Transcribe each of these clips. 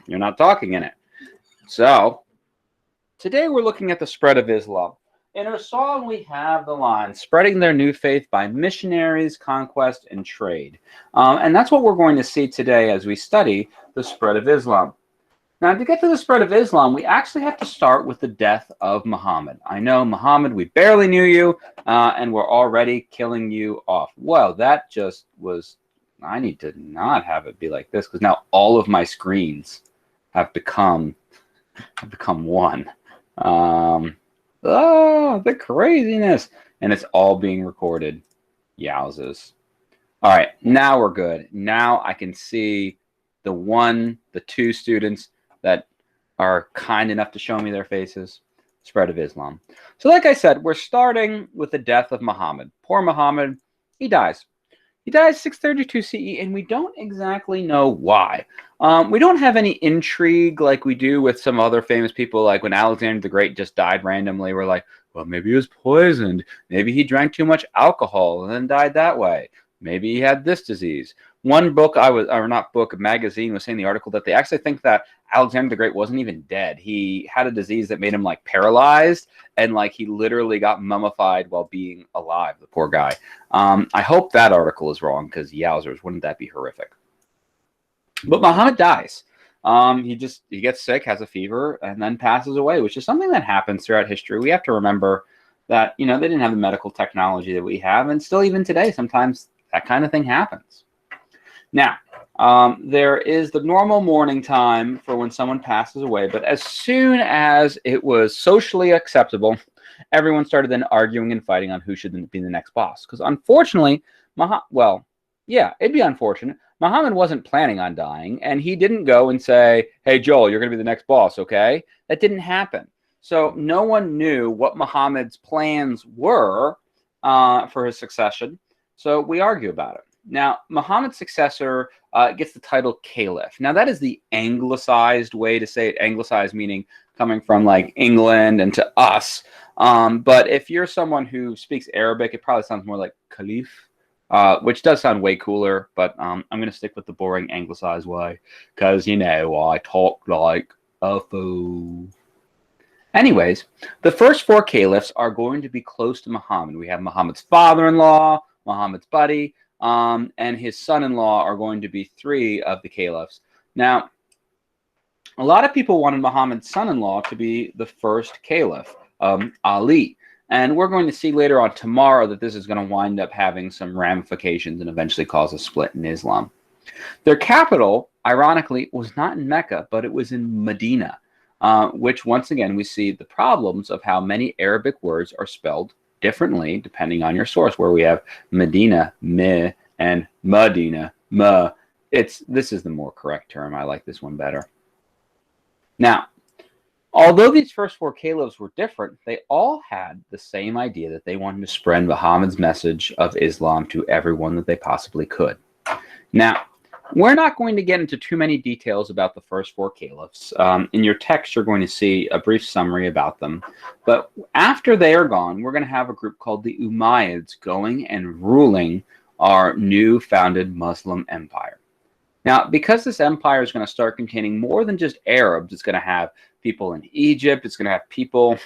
You're not talking in it. So today we're looking at the spread of Islam. In our song, we have the line, spreading their new faith by missionaries, conquest, and trade. And that's what we're going to see today as we study the spread of Islam. Now, to get to the spread of Islam, we actually have to start with the death of Muhammad. I know, Muhammad, we barely knew you, and we're already killing you off. Well, that just was, I need to not have it be like this, because now all of my screens have become one. Oh, the craziness. And it's all being recorded. Yowzers. All right, now we're good. Now I can see the two students that are kind enough to show me their faces. Spread of Islam. So like I said, we're starting with the death of Muhammad. Poor Muhammad, he dies. He dies 632 CE, and we don't exactly know why. We don't have any intrigue like we do with some other famous people, like when Alexander the Great just died randomly. We're like, well, maybe he was poisoned. Maybe he drank too much alcohol and then died that way. Maybe he had this disease. One book a magazine was saying the article that they actually think that Alexander the Great wasn't even dead. He had a disease that made him like paralyzed, and like he literally got mummified while being alive, the poor guy. I hope that article is wrong, because yowzers, wouldn't that be horrific? But Muhammad dies. He gets sick, has a fever, and then passes away, which is something that happens throughout history. We have to remember that, they didn't have the medical technology that we have, and still even today, sometimes that kind of thing happens. Now, there is the normal mourning time for when someone passes away, but as soon as it was socially acceptable, everyone started then arguing and fighting on who should be the next boss. Because unfortunately, it'd be unfortunate. Muhammad wasn't planning on dying, and he didn't go and say, hey, Joel, you're going to be the next boss, okay? That didn't happen. So no one knew what Muhammad's plans were for his succession, so we argue about it. Now, Muhammad's successor gets the title Caliph. Now, that is the anglicized way to say it. Anglicized meaning coming from like England and to us. But if you're someone who speaks Arabic, it probably sounds more like Caliph, which does sound way cooler. But I'm going to stick with the boring anglicized way because, I talk like a fool. Anyways, the first four caliphs are going to be close to Muhammad. We have Muhammad's father-in-law, Muhammad's buddy, and his son-in-law are going to be three of the caliphs. Now, a lot of people wanted Muhammad's son-in-law to be the first caliph, Ali. And we're going to see later on tomorrow that this is going to wind up having some ramifications and eventually cause a split in Islam. Their capital, ironically, was not in Mecca, but it was in Medina, which once again we see the problems of how many Arabic words are spelled differently depending on your source, where we have Medina, me, and Medina, ma. This is the more correct term. I like this one better. Now, although these first four caliphs were different, they all had the same idea that they wanted to spread Muhammad's message of Islam to everyone that they possibly could. Now, we're not going to get into too many details about the first four caliphs. In your text, you're going to see a brief summary about them. But after they are gone, we're going to have a group called the Umayyads going and ruling our new founded Muslim empire. Now, because this empire is going to start containing more than just Arabs, it's going to have people in Egypt, it's going to have people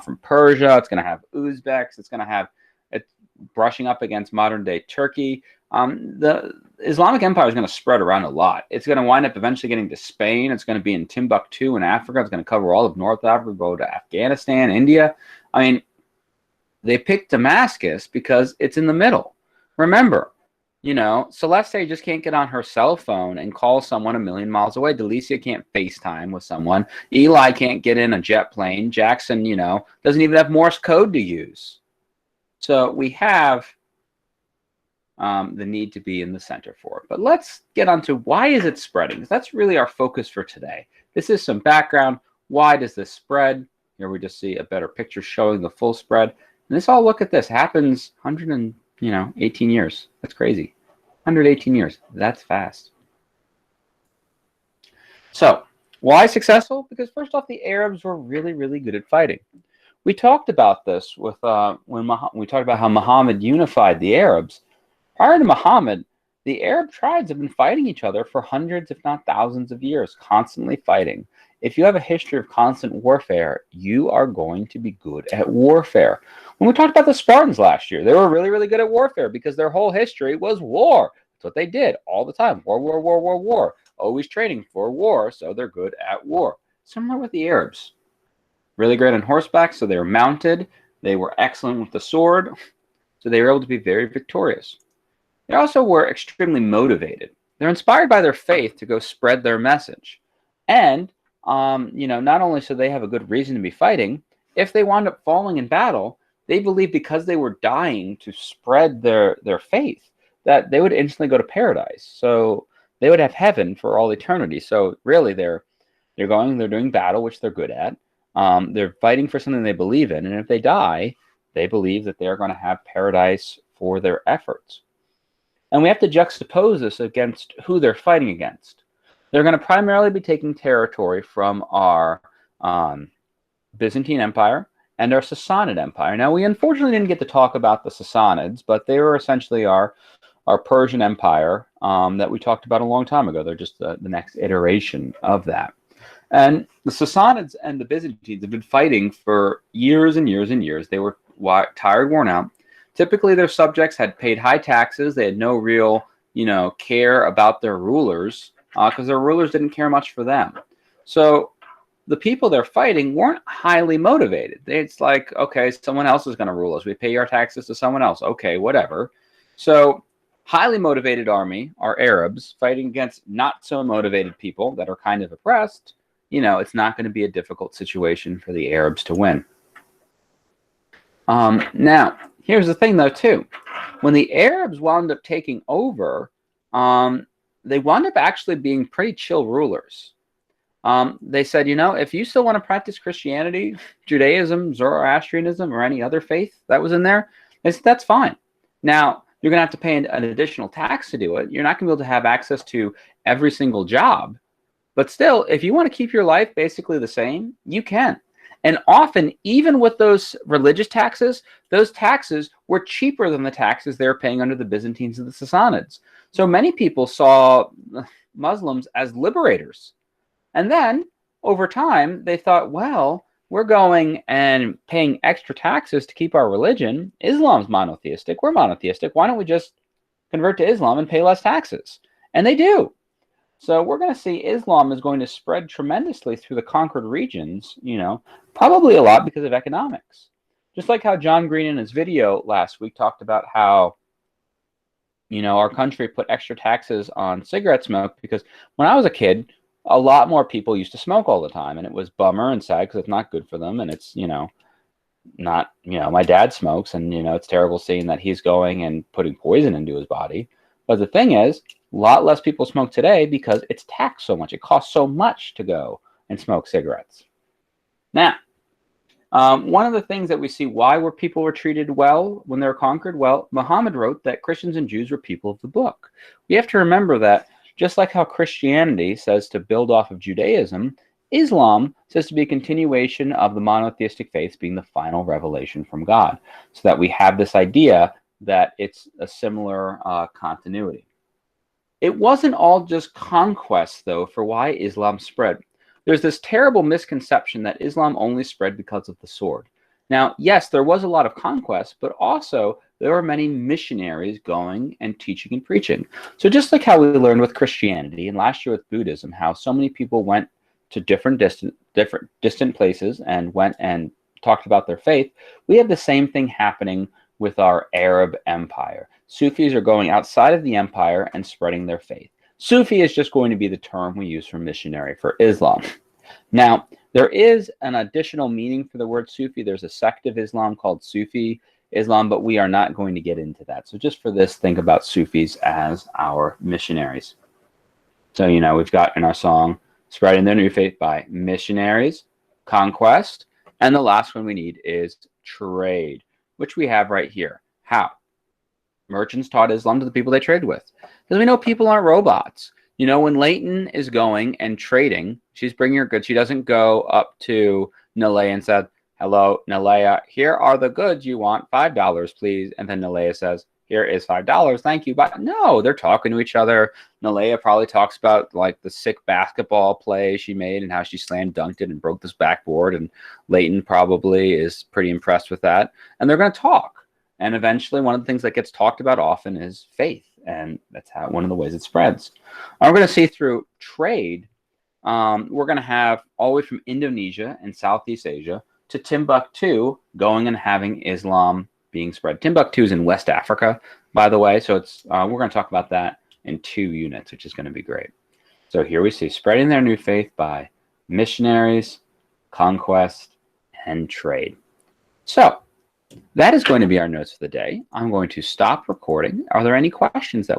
from Persia, it's going to have Uzbeks, it's going to have it brushing up against modern-day Turkey. The Islamic Empire is going to spread around a lot. It's going to wind up eventually getting to Spain. It's going to be in Timbuktu in Africa. It's going to cover all of North Africa, go to Afghanistan, India. I mean, they picked Damascus because it's in the middle. Remember, Celeste just can't get on her cell phone and call someone a million miles away. Delicia can't FaceTime with someone. Eli can't get in a jet plane. Jackson, doesn't even have Morse code to use. So we have the need to be in the center for it. But let's get on to why is it spreading? That's really our focus for today. This is some background. Why does this spread? Here we just see a better picture showing the full spread. And this all, look at this, happens 118 years. That's crazy. 118 years. That's fast. So why successful? Because first off, the Arabs were really, really good at fighting. We talked about this with when we talked about how Muhammad unified the Arabs. Prior to Muhammad, the Arab tribes have been fighting each other for hundreds, if not thousands of years, constantly fighting. If you have a history of constant warfare, you are going to be good at warfare. When we talked about the Spartans last year, they were really, really good at warfare because their whole history was war. That's what they did all the time. War, war, war, war, war. Always training for war, so they're good at war. Similar with the Arabs. Really great on horseback, so they were mounted. They were excellent with the sword, so they were able to be very victorious. They also were extremely motivated. They're inspired by their faith to go spread their message. And, not only so they have a good reason to be fighting, if they wound up falling in battle, they believe because they were dying to spread their faith, that they would instantly go to paradise. So they would have heaven for all eternity. So really, they're doing battle, which they're good at. They're fighting for something they believe in. And if they die, they believe that they're going to have paradise for their efforts. And we have to juxtapose this against who they're fighting against. They're going to primarily be taking territory from our Byzantine Empire and our Sassanid Empire. Now, we unfortunately didn't get to talk about the Sassanids, but they were essentially our Persian Empire that we talked about a long time ago. They're just the next iteration of that. And the Sassanids and the Byzantines have been fighting for years and years and years. They were tired, worn out. Typically, their subjects had paid high taxes. They had no real, care about their rulers because their rulers didn't care much for them. So the people they're fighting weren't highly motivated. It's like, okay, someone else is going to rule us. We pay our taxes to someone else. Okay, whatever. So highly motivated army are Arabs fighting against not so motivated people that are kind of oppressed. It's not going to be a difficult situation for the Arabs to win. Now, here's the thing, though, too. When the Arabs wound up taking over, they wound up actually being pretty chill rulers. They said, if you still want to practice Christianity, Judaism, Zoroastrianism, or any other faith that was in there, they said, that's fine. Now, you're going to have to pay an additional tax to do it. You're not going to be able to have access to every single job. But still, if you want to keep your life basically the same, you can. And often, even with those religious taxes, those taxes were cheaper than the taxes they were paying under the Byzantines and the Sassanids. So many people saw Muslims as liberators. And then, over time, they thought, well, we're going and paying extra taxes to keep our religion. Islam's monotheistic. We're monotheistic. Why don't we just convert to Islam and pay less taxes? And they do. So we're going to see Islam is going to spread tremendously through the conquered regions, probably a lot because of economics. Just like how John Green in his video last week talked about how, our country put extra taxes on cigarette smoke because when I was a kid, a lot more people used to smoke all the time. And it was bummer and sad because it's not good for them. And it's, not, my dad smokes and, it's terrible seeing that he's going and putting poison into his body. But the thing is, a lot less people smoke today because it's taxed so much. It costs so much to go and smoke cigarettes. Now, one of the things that we see why people were treated well when they were conquered, well, Muhammad wrote that Christians and Jews were people of the book. We have to remember that just like how Christianity says to build off of Judaism, Islam says to be a continuation of the monotheistic faiths being the final revelation from God. So that we have this idea that it's a similar continuity. It wasn't all just conquest, though, for why Islam spread. There's this terrible misconception that Islam only spread because of the sword. Now, yes, there was a lot of conquest, but also there were many missionaries going and teaching and preaching. So just like how we learned with Christianity and last year with Buddhism, how so many people went to different distant places and went and talked about their faith, we have the same thing happening with our Arab empire. Sufis are going outside of the empire and spreading their faith. Sufi is just going to be the term we use for missionary for Islam. Now, there is an additional meaning for the word Sufi. There's a sect of Islam called Sufi Islam, but we are not going to get into that. So just for this, think about Sufis as our missionaries. So, we've got in our song, spreading the new faith by missionaries, conquest, and the last one we need is trade, which we have right here. How? Merchants taught Islam to the people they traded with. Because we know people aren't robots. When Leighton is going and trading, she's bringing her goods. She doesn't go up to Nalea and said, hello, Nalea, here are the goods you want, $5, please. And then Nalea says, here is $5. Thank you. But no, they're talking to each other. Nalea probably talks about like the sick basketball play she made and how she slam dunked it and broke this backboard. And Leighton probably is pretty impressed with that. And they're going to talk. And eventually, one of the things that gets talked about often is faith. And that's how one of the ways it spreads. We're going to see through trade. We're going to have all the way from Indonesia and Southeast Asia to Timbuktu going and having Islam being spread. Timbuktu is in West Africa, by the way. So it's we're going to talk about that in 2 units, which is going to be great. So here we see spreading their new faith by missionaries, conquest, and trade. So that is going to be our notes for the day. I'm going to stop recording. Are there any questions that